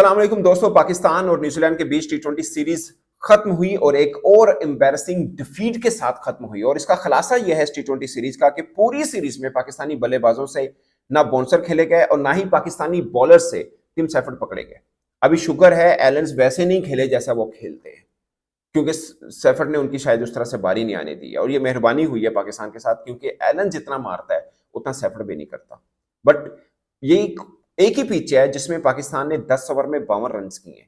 अस्सलामुअलैकुम दोस्तों, पाकिस्तान और न्यूजीलैंड के बीच टी20 सीरीज खत्म हुई और एक और एम्बैरेसिंग डिफीट के साथ खत्म हुई। और इसका खुलासा यह है इस टी20 सीरीज का कि पूरी सीरीज में पाकिस्तानी बल्लेबाजों से ना बाउंसर खेले गए और ना ही पाकिस्तानी बॉलर से टिम सैफर्ड पकड़े गए। अभी शुक्र है एलन्स वैसे नहीं खेले जैसा वो खेलते हैं, क्योंकि सैफर्ड ने उनकी शायद उस तरह से बारी नहीं आने दी है। और ये मेहरबानी हुई है पाकिस्तान के साथ, क्योंकि एलन जितना मारता है उतना सैफर्ड भी नहीं करता। बट ये एक ही पिच है जिसमें पाकिस्तान ने 10 ओवर में 52 रन किए।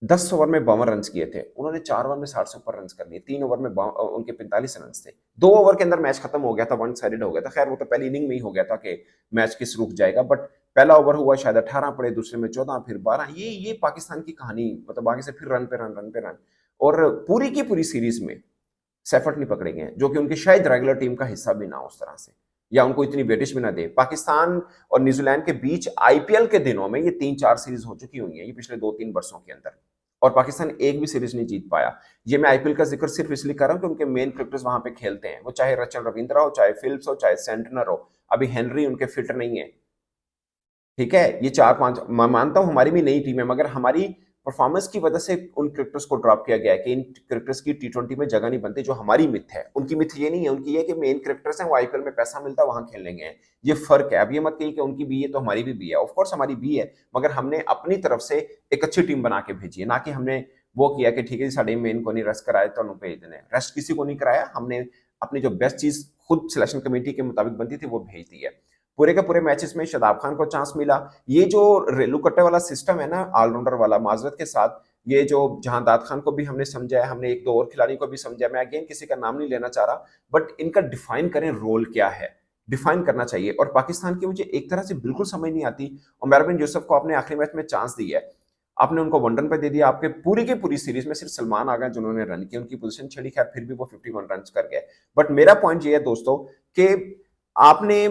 10 ओवर में 52 रन किए थे उन्होंने, 4 ओवर में 60 से ऊपर रन कर लिए। 3 ओवर में उनके 45 रन थे। 2 ओवर के अंदर मैच खत्म हो गया था, वन साइडेड हो गया था। खैर वो तो पहली इनिंग में ही हो गया था कि मैच किस रुक जाएगा। बट पहला ओवर हुआ शायद 18 पड़े, दूसरे में 14, फिर 12। ये पाकिस्तान की कहानी, मतलब आगे से फिर रन पे रन, रन पे रन। और पूरी की पूरी सीरीज में सैफर्ड नहीं पकड़े गए, जो कि उनकी शायद रेगुलर टीम का हिस्सा भी ना हो उस तरह से, या उनको इतनी वेटिश भी ना दे। पाकिस्तान और न्यूजीलैंड के बीच आईपीएल के दिनों में ये 3-4 सीरीज हो चुकी हुई है, ये पिछले 2-3 वर्षों के अंदर, और पाकिस्तान एक भी सीरीज नहीं जीत पाया। ये मैं आईपीएल का जिक्र सिर्फ इसलिए कर रहा हूं कि उनके मेन क्रिकेटर्स वहां पे खेलते हैं, वो चाहे रचल रविंद्रा हो, चाहे फिल्प्स हो, चाहे सेंटनर हो। अभी हेनरी उनके फिट नहीं है, ठीक है। ये 4-5, मैं मानता हूं हमारी भी नई टीम है, मगर हमारी परफॉर्मेंस की वजह से उन क्रिकेटर्स को ड्रॉप किया गया है कि इन क्रिकेटर्स की टी20 में जगह नहीं बनती, जो हमारी मिथ है। उनकी मिथ ये नहीं है, उनकी ये कि मेन क्रिकेटर्स हैं, वो आईपीएल में पैसा मिलता है वहां खेलने गए हैं। ये फर्क है। अब ये मत कहिए कि उनकी भी है तो हमारी भी है। ऑफकोर्स हमारी भी है, मगर हमने अपनी तरफ से एक अच्छी टीम बना के भेजी है, ना कि हमने वो किया कि ठीक है जी साढ़े मेन को नहीं रेस्ट कराया तो उन्हें भेज देने। रेस्ट किसी को नहीं कराया, हमने अपनी जो बेस्ट चीज खुद सिलेक्शन कमेटी के मुताबिक बनती थी वो भेज दी है। पूरे के पूरे मैचेस में शादाब खान को चांस मिला। ये जो रेलू कट्टे वाला सिस्टम है ना, ऑलराउंडर वाला, माजरत के साथ, ये जो जहांदाद खान को भी हमने समझा है, हमने एक दो और खिलाड़ी को भी समझा। मैं अगेन किसी का नाम नहीं लेना चाह रहा, बट इनका डिफाइन करें रोल क्या है, डिफाइन करना चाहिए। और पाकिस्तान की मुझे एक तरह से बिल्कुल समझ नहीं आती। उमर बिन यूसुफ को आपने आखिरी मैच में चांस दी है, आपने उनको वनडन पे दे दिया। आपके पूरी की पूरी सीरीज में सिर्फ सलमान आ गए जिन्होंने रन किए, उनकी पोजीशन छड़ी, खैर फिर भी वो 51 रन कर गए। बट मेरा पॉइंट ये है दोस्तों कि आपने,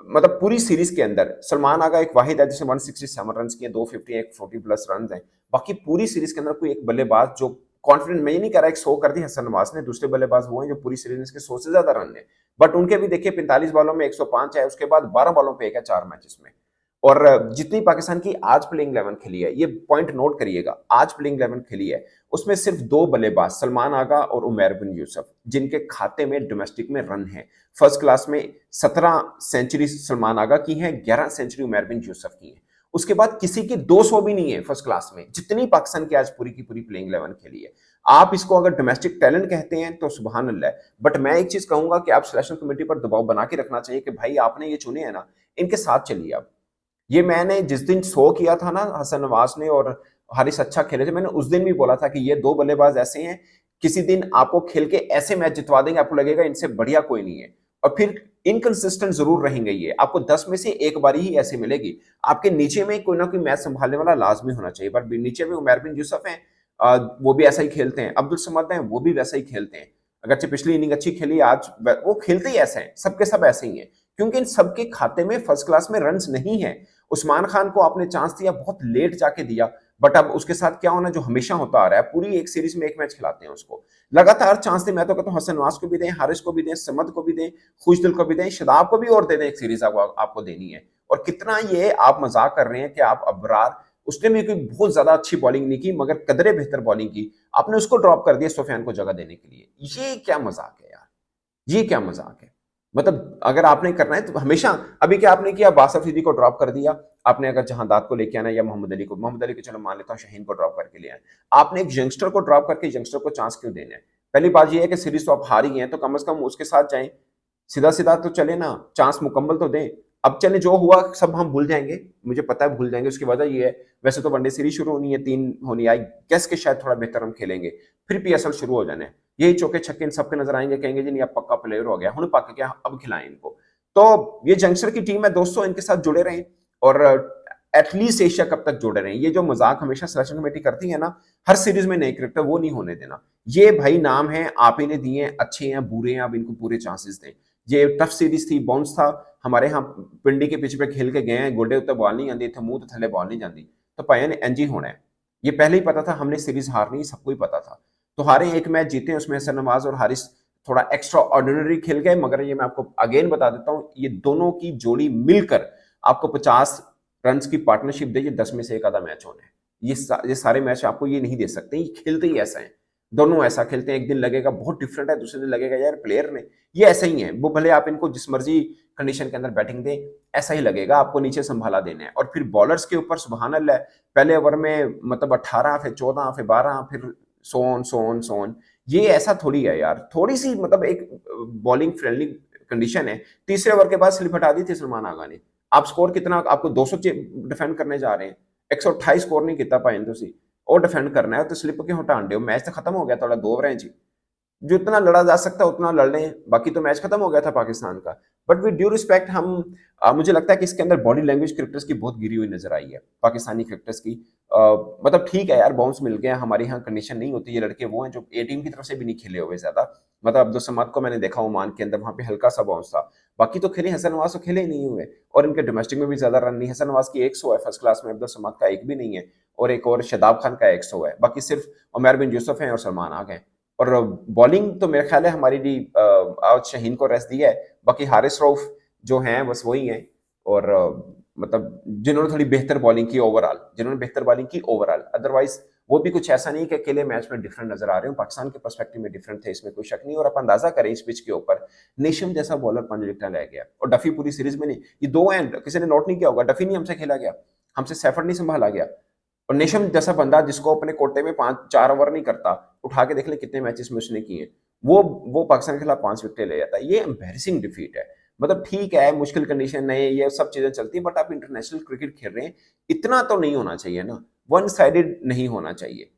मतलब पूरी सीरीज के अंदर सलमान आगा एक वाहिद है जिसने 167 रन किए, 250, एक 40 प्लस रन है। बाकी पूरी सीरीज के अंदर कोई एक बल्लेबाज जो कॉन्फिडेंट, मैं ये नहीं कह रहा एक 100 कर दी हसन नवाज ने, दूसरे बल्लेबाज वो हैं जो पूरी सीरीज में इसके 100 से ज्यादा रन है। बट उनके भी देखिए 45 बॉलों में 105 है, उसके बाद 12 बॉलों पे एक है 4 मैचेस में। और जितनी पाकिस्तान की आज प्लेइंग 11 खेली है, ये पॉइंट नोट करिएगा, आज प्लेइंग 11 खेली है उसमें सिर्फ 2 बल्लेबाज सलमान आगा और उमैर बिन यूसुफ जिनके खाते में डोमेस्टिक में रन है। फर्स्ट क्लास में 17 सेंचुरी सलमान आगा की है, 11 सेंचुरी उमैर बिन यूसुफ की है। उसके बाद किसी की 200 भी नहीं है फर्स्ट क्लास में, जितनी पाकिस्तान की आज पूरी की पूरी प्लेइंग 11 खेली है। आप इसको अगर डोमेस्टिक टैलेंट कहते हैं तो सुभान अल्लाह। बट मैं एक चीज कहूंगा कि आप सिलेक्शन कमेटी पर दबाव बना के रखना चाहिए कि भाई आपने ये चुने हैं ना, इनके साथ चलिए। आप ये मैंने जिस दिन शो किया था ना हसन नवाज ने और हारिस अच्छा खेले थे, मैंने उस दिन भी बोला था कि ये 2 बल्लेबाज ऐसे हैं, किसी दिन आपको खेल के ऐसे मैच जितवा देंगे, आपको लगेगा इनसे बढ़िया कोई नहीं है। और फिर इनकंसिस्टेंट जरूर रहेंगे ये, आपको 10 में से एक बारी ही ऐसे मिलेगी। आपके नीचे में कोई ना कोई मैच संभालने वाला लाजमी होना चाहिए। पर नीचे में उमर बिन यूसुफ हैं, वो भी ऐसा ही खेलते हैं। अब्दुल समद हैं, वो भी वैसा ही खेलते हैं। अगरचे पिछली इनिंग अच्छी खेली, आज वो खेलते ही ऐसे हैं, सबके सब ऐसे ही हैं, क्योंकि इन सबके खाते में फर्स्ट क्लास में रन नहीं है। उस्मान खान को आपने चांस दिया, बहुत लेट जाके दिया, बट अब उसके साथ क्या होना जो हमेशा होता आ रहा है, पूरी एक सीरीज में एक मैच खिलाते हैं उसको, लगातार चांस दें। मैं तो कहता हूं हसन नवाज को भी दें, हारिस को भी दें, समद को भी दें, खुशदिल को भी दें, शदाब को भी और दे दें। एक सीरीज आपको देनी है। और कितना ये आप मजाक कर रहे हैं कि आप अबरार, उसने भी कोई बहुत ज्यादा अच्छी बॉलिंग नहीं की, मगर कदरे बेहतर बॉलिंग की, आपने उसको ड्रॉप कर दिया सुफियान को जगह देने के लिए। ये क्या मजाक है यार, ये क्या मजाक है। मतलब अगर आपने करना है तो हमेशा, अभी क्या आपने किया, बासफ अफरीदी को ड्रॉप कर दिया आपने। अगर जहांदाद को लेके आना या मोहम्मद अली को चलो मान लेता हूं, शाहीन को ड्रॉप करके लिया है आपने। एक यंगस्टर को ड्रॉप करके यंगस्टर को चांस क्यों देना है? पहली बात यह है कि सीरीज तो आप हारी हैं, तो कम से कम उसके साथ जाएं, सीधा सीधा तो चले ना, चांस मुकम्मल तो दें। अब चले जो हुआ सब हम भूल जाएंगे, मुझे पता है भूल जाएंगे। उसकी वजह ये है, वैसे तो वनडे सीरीज शुरू होनी है, 3 होनी आई, गेस के शायद थोड़ा बेहतर हम खेलेंगे, फिर पीएसएल शुरू हो जाने, यही चौके छक्के इन सबके नजर आएंगे, कहेंगे जी नहीं अब पक्का प्लेयर हो गया, हूं पक्का क्या, अब खिलाएं इनको। तो ये जंक्शनर की टीम है दोस्तों, इनके साथ जुड़े रहें और एटलीस्ट एशिया कप तक जुड़े रहें। ये जो मजाक हमेशा सिलेक्शन कमेटी करती है ना, हर सीरीज में नए क्रिकेटर, वो नहीं होने देना। ये भाई नाम है, आप इन्हें दिए, अच्छे हैं बुरे हैं, अब इनको पूरे चांसेस दें। ये टफ सीरीज थी, बाउंस था, हमारे यहाँ पिंडी के पिच पे खेल के गए हैं, गोडे उत्ते बॉल नहीं आती थे, मुंह तो थले बॉल नहीं जाती, तो पाया ने एनजी होना है। ये पहले ही पता था, हमने सीरीज हारनी, सबको ही पता था। तो हारे, एक मैच जीते, उसमें हसन नवाज और हारिस थोड़ा एक्स्ट्रा ऑर्डिनरी खेल गए, मगर ये मैं आपको अगेन बता देता हूं, ये दोनों की जोड़ी मिलकर आपको 50 रन्स की पार्टनरशिप दे, ये 10 में से एक आधा मैच होना है। ये सारे मैच आपको ये नहीं दे सकते, ये खेलते ही ऐसा है। दोनों ऐसा खेलते हैं, एक दिन लगेगा बहुत डिफरेंट है, दूसरे दिन लगेगा यार प्लेयर ने, ये ऐसा ही है। वो भले आप इनको जिस मर्जी कंडीशन के अंदर बैटिंग दें, ऐसा ही लगेगा, आपको नीचे संभाला देना है। और फिर बॉलर्स के ऊपर सुबहान अल्लाह, पहले ओवर में मतलब 18, फिर 14, फिर 12, फिर सो ऑन। ये ऐसा थोड़ी है यार, थोड़ी सी मतलब एक बॉलिंग फ्रेंडली कंडीशन है। तीसरे ओवर के बाद स्लिप हटा दी थी सलमान आगा ने। आप स्कोर कितना, आपको 200 डिफेंड करने जा रहे हैं, 128 स्कोर नहीं किया पाए तुसी, और डिफेंड करना है तो स्लिप क्यों हटान दो? मैच तो खत्म हो गया, थोड़ा 2 ओवर जी, जितना लड़ा जा सकता है उतना लड़ लें, बाकी तो मैच खत्म हो गया था पाकिस्तान का। बट विद ड्यू रिस्पेक्ट, मुझे लगता है कि इसके अंदर बॉडी लैंग्वेज क्रिकेटर्स की बहुत गिरी हुई नजर आई है, पाकिस्तानी क्रिकेटर्स की। मतलब ठीक है यार, बाउंस मिल गया, हमारे यहाँ कंडीशन नहीं होती, ये लड़के वो हैं जो ए टीम की तरफ से भी नहीं खेले हुए ज्यादा। मतलब अब्दुल समद को मैंने देखा ओमान के अंदर, वहां पे हल्का सा बाउंस था, बाकी तो खेले। हसन नवाज तो खेले ही नहीं हुए, और इनके डोमेस्टिक में भी ज्यादा रन नहीं। हसन नवाज की 100 है फर्स्ट क्लास में, अब्दुल समद का एक भी नहीं है, और एक और शदाब खान का 100 है। बाकी सिर्फ उमर बिन यूसुफ है और सलमान आ गए। और बॉलिंग तो मेरे ख्याल है हमारी भी आज शाहीन को रेस्ट दिया है, बाकी हारिस रऊफ जो हैं बस वही हैं। और मतलब जिन्होंने थोड़ी बेहतर बॉलिंग की ओवरऑल, जिन्होंने बेहतर बॉलिंग की ओवरऑल, अदरवाइज वो भी कुछ ऐसा नहीं कि अकेले मैच में डिफरेंट नजर आ रहे हो। पाकिस्तान के पर्सपेक्टिव में डिफरेंट थे, इसमें कोई शक नहीं। और आप अंदाजा करें इस पिच के ऊपर, नेशम जैसा बॉलर 5 विकेट ले गया, और डफी पूरी सीरीज में नहीं, ये दो हैं, किसी ने नोट नहीं किया होगा, डफी नहीं हमसे खेला गया, हमसे सैफर्ड नहीं संभाला गया। और नेशम जैसा बंदा जिसको अपने कोटे में 5-4 ओवर नहीं करता, उठा के देख ले कितने मैचेस में उसने किए, वो पाकिस्तान के खिलाफ 5 विकेट ले जाता है। ये एम्बैरेसिंग डिफीट है। मतलब ठीक है, मुश्किल कंडीशन नहीं, ये सब चीजें चलती है, बट आप इंटरनेशनल क्रिकेट खेल रहे हैं, इतना तो नहीं होना चाहिए ना, वन साइडेड नहीं होना चाहिए।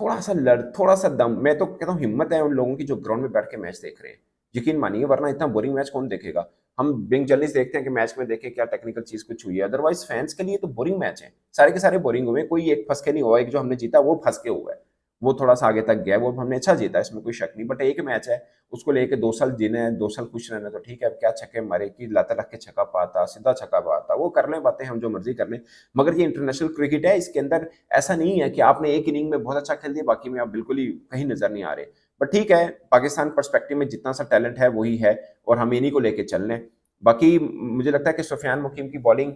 थोड़ा सा दम, मैं तो कहता हूँ हिम्मत है उन लोगों की जो ग्राउंड में बैठ के मैच देख रहे हैं, यकीन मानिए, वरना इतना बोरिंग मैच कौन देखेगा? हम बिंग जर्नलिस्ट देखते हैं कि मैच में देखे क्या टेक्निकल चीज कुछ हुई है, अदरवाइज फैंस के लिए तो बोरिंग मैच है, सारे के सारे बोरिंग हुए, कोई एक फंस के नहीं हुआ। एक जो हमने जीता वो फंस के हुआ है, वो थोड़ा सा आगे तक गया, वो हमने अच्छा जीता, इसमें कोई शक नहीं। बट एक मैच है, उसको लेके 2 साल जीने हैं, 2 साल खुश रहना, तो ठीक है। अब क्या छक्के मारे कि लाता रख के छक्का पाता, सीधा छक्का पाता, वो कर लें बातें, हम जो मर्जी कर लें, मगर ये इंटरनेशनल क्रिकेट है, इसके अंदर ऐसा नहीं है कि आपने एक इनिंग में बहुत अच्छा खेल दिया, बाकी में आप बिल्कुल ही कहीं नजर नहीं आ रहे। बट ठीक है, पाकिस्तान पर्सपेक्टिव में जितना सा टैलेंट है वही है, और हम इन्हीं को लेके चल लें। बाकी मुझे लगता है कि सुफियान मुकीम की बॉलिंग,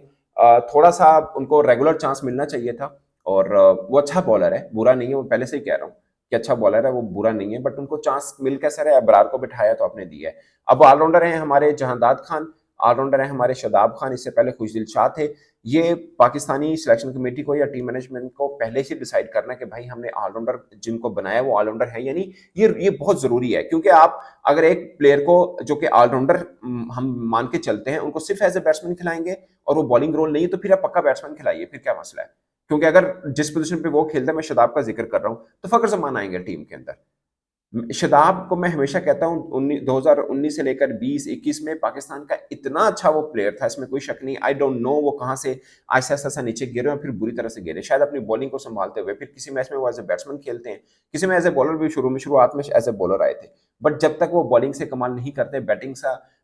थोड़ा सा उनको रेगुलर चांस मिलना चाहिए था। और वो अच्छा बॉलर है, बुरा नहीं है, वो पहले से ही कह रहा हूँ कि अच्छा बॉलर है, वो बुरा नहीं है, बट उनको चांस मिल कैसे रहा है? अबरार को बिठाया तो आपने दिया है। अब ऑलराउंडर हैं हमारे जहांदाद खान, ऑलराउंडर हैं हमारे शदाब खान, इससे पहले खुशदिल शाह थे। ये पाकिस्तानी सिलेक्शन कमेटी को या टीम मैनेजमेंट को पहले से डिसाइड करना है कि भाई हमने ऑलराउंडर जिनको बनाया वो ऑलराउंडर है या नहीं। ये बहुत जरूरी है, क्योंकि आप अगर एक प्लेयर को जो कि ऑलराउंडर हम मान के चलते हैं, उनको सिर्फ एज ए बैट्समैन खिलाएंगे और वो बॉलिंग रोल नहीं है, तो फिर आप पक्का बैट्समैन खिलाइए, फिर क्या मसला है? क्योंकि अगर जिस पोजीशन पे वो खेलता है, मैं शदाब का जिक्र कर रहा हूं, तो फखर जमान आएंगे टीम के अंदर। शदाब को मैं हमेशा कहता हूं 2019 से लेकर 20-21 में पाकिस्तान का इतना अच्छा वो प्लेयर था, इसमें कोई शक नहीं। आई डोंट नो वो कहां से ऐसा ऐसा नीचे गिरे और फिर बुरी तरह से गिरे, शायद अपनी बॉलिंग को संभालते हुए। फिर किसी मैच में वो एज ए बैट्समैन खेलते हैं, किसी में एज ए बॉलर भी शुरुआत में एज ए बॉलर आए थे। बट जब तक वो बॉलिंग से कमाल नहीं करते, बैटिंग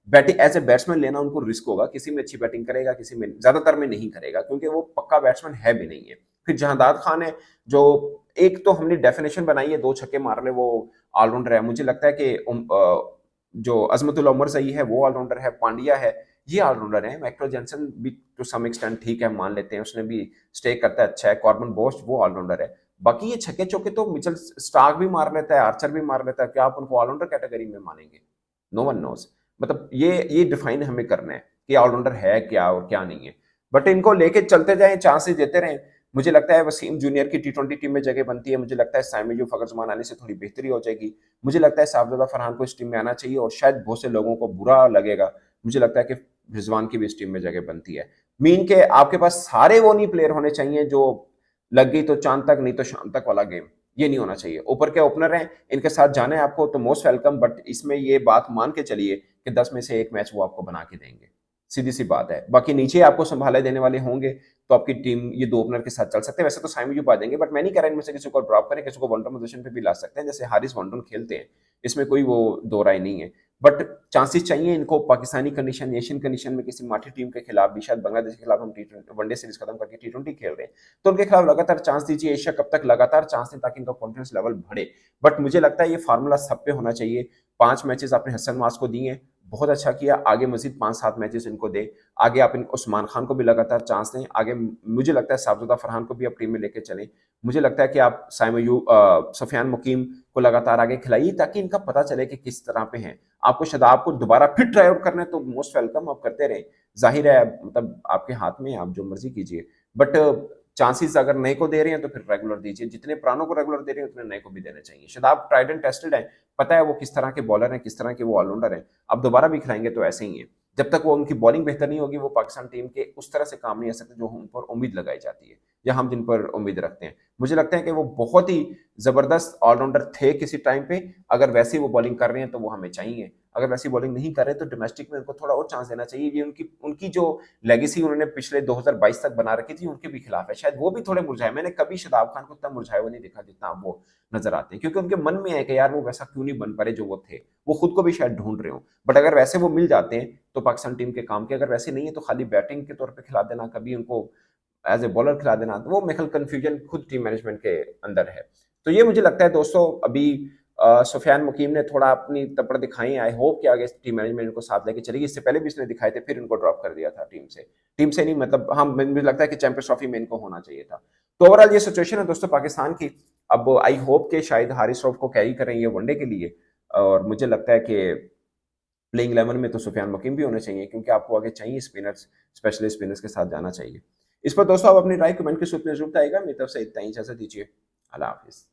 एज ए बैट्समैन लेना उनको रिस्क होगा। किसी में अच्छी बैटिंग करेगा, किसी में ज्यादातर में नहीं करेगा, क्योंकि वो पक्का बैट्समैन है भी नहीं है। फिर जहांदाद खान है, जो एक तो हमने डेफिनेशन बनाई है 2 छक्के मार ले वो ऑलराउंडर है। मुझे लगता है कि जो अजमतुल्ला उमर सही है वो ऑलराउंडर है, पांड्या है, ये ऑलराउंडर है। माइकल जॉनसन भी टू सम एक्सटेंट ठीक है, मान लेते हैं, उसने भी स्टे करता है, अच्छा है। कॉर्बन बोस्ट वो ऑलराउंडर है। बाकी ये छक्के चौके तो मिचेल स्टार्क भी मार लेता है, आर्चर भी मार लेता है, क्या आप उनको ऑलराउंडर कैटेगरी में मानेंगे? No one knows. मतलब ये डिफाइन हमें करना है कि ऑलराउंडर है क्या और क्या नहीं है। बट इनको लेके चलते जाएं, चांसेस देते रहें। मुझे लगता है वसीम जूनियर की टी20 टीम में जगह बनती है। मुझे लगता है साइम जो फखर जमान आने से थोड़ी बेहतरी हो जाएगी। मुझे लगता है साहबजादा फरहान को इस टीम में आना चाहिए, और शायद बहुत से लोगों को बुरा लगेगा, मुझे लगता है कि रिजवान की भी इस टीम में जगह बनती है। मीन के आपके पास सारे वो नहीं प्लेयर होने चाहिए जो लग गई तो चांद तक नहीं तो शाम तक वाला गेम, ये नहीं होना चाहिए। ऊपर के ओपनर हैं, इनके साथ जाना है आपको तो मोस्ट वेलकम, बट इसमें ये बात मान के चलिए कि 10 में से एक मैच वो आपको बना के देंगे, सीधी सी बात है। बाकी नीचे आपको संभाले देने वाले होंगे, तो आपकी टीम ये 2 ओपनर के साथ चल सकते हैं। वैसे तो साइम यूब आ जाएंगे, बट मैं नहीं कह रहा इनमें से किसी को ड्रॉप करें, किसी को वन डाउन पोजीशन पे भी ला सकते हैं, जैसे हारिस वन डाउन खेलते हैं, इसमें कोई वो दो राय नहीं है। बट चांसेस चाहिए इनको पाकिस्तानी कंडीशन, एशियन कंडीशन में किसी माठी टीम के खिलाफ भी, शायद बांग्लादेश के खिलाफ हम वनडे सीरीज खत्म करके टी20 खेल रहे हैं, तो उनके खिलाफ लगातार चांस दीजिए। एशिया कब तक लगातार चांस दें ताकि इनका कॉन्फिडेंस लेवल बढ़े। बट मुझे लगता है ये फार्मूला सब पे होना चाहिए, 5 मैचेस आपने हसन मास को दिए हैं, बहुत अच्छा किया, आगे मजीद 5-7 मैचेस इनको दे, आगे आप उस्मान खान को भी लगातार चांस दें, आगे मुझे लगता है साहबजादा फरहान को भी आप टीम में लेके चलें, मुझे लगता है कि आप सफियान मुकीम को लगातार आगे खिलाइए ताकि इनका पता चले कि किस तरह पे हैं। आपको शादाब को दोबारा फिर ट्राई आउट करना है तो मोस्ट वेलकम, आप करते रहें, जाहिर है मतलब आपके हाथ में, आप जो मर्जी कीजिए, बट चांसेस अगर नए को दे रहे हैं तो फिर रेगुलर दीजिए, जितने पुरानों को रेगुलर दे रहे हैं उतने नए को भी देने चाहिए। शादाब ट्राइड एंड टेस्टेड है, पता है वो किस तरह के बॉलर हैं, किस तरह के वो ऑलराउंडर हैं, अब दोबारा भी खिलाएंगे तो ऐसे ही है। जब तक वो उनकी बॉलिंग बेहतर नहीं होगी वो पाकिस्तान टीम के उस तरह से काम नहीं आ सकते जो उन पर उम्मीद लगाई जाती है या हम जिन पर उम्मीद रखते हैं। मुझे लगता है कि वो बहुत ही जबरदस्त ऑलराउंडर थे किसी टाइम पे, अगर वैसे वो बॉलिंग कर रहे हैं तो वो हमें चाहिए, अगर वैसी बॉलिंग नहीं कर रहे तो डोमेस्टिक में उनको थोड़ा और चांस देना चाहिए। ये उनकी उनकी जो लेगेसी उन्होंने पिछले 2022 तक बना रखी थी उनके भी खिलाफ है, शायद वो भी थोड़े मुरझाए, मैंने कभी शादाब खान को इतना मुरझाए हुए नहीं देखा जितना अब वो नजर आते हैं, क्योंकि उनके मन में है कि यार वो वैसा क्यों नहीं बन पा रहे जो वो थे, वो खुद को भी शायद ढूंढ रहे हो, बट अगर वैसे वो मिल जाते हैं तो पाकिस्तान टीम के काम के, अगर वैसे नहीं है तो खाली बैटिंग के तौर पर खिला देना, कभी उनको एज ए बॉलर खिला देना, तो वो मेरे ख्याल कंफ्यूजन खुद टीम मैनेजमेंट के अंदर है। तो ये मुझे लगता है दोस्तों, अभी सुफियान मुकीम ने थोड़ा अपनी तपड़ दिखाई, आई होप कि आगे टीम मैनेजमेंट इनको साथ लेके चलेगी, इससे पहले भी इसने दिखाए थे, फिर इनको ड्रॉप कर दिया था टीम से नहीं, मतलब हाँ मुझे लगता है कि चैंपियंस ट्रॉफी में इनको होना चाहिए था। तो ओवरऑल ये सिचुएशन है दोस्तों पाकिस्तान की। अब आई होप के शायद हारिस रऊफ को कैरी करें ये वनडे के लिए, और मुझे लगता है कि प्लेइंग 11 में तो सुफियान मुकीम भी होने चाहिए, क्योंकि आपको आगे चाहिए स्पिनर्स, स्पेशली स्पिनर्स के साथ जाना चाहिए। इस पर दोस्तों आप अपनी राय कमेंट के सूत्र में जरूर बताइएगा। मेरी तरफ से इतना ही, इजाजत दीजिए, अल्लाह हाफिज।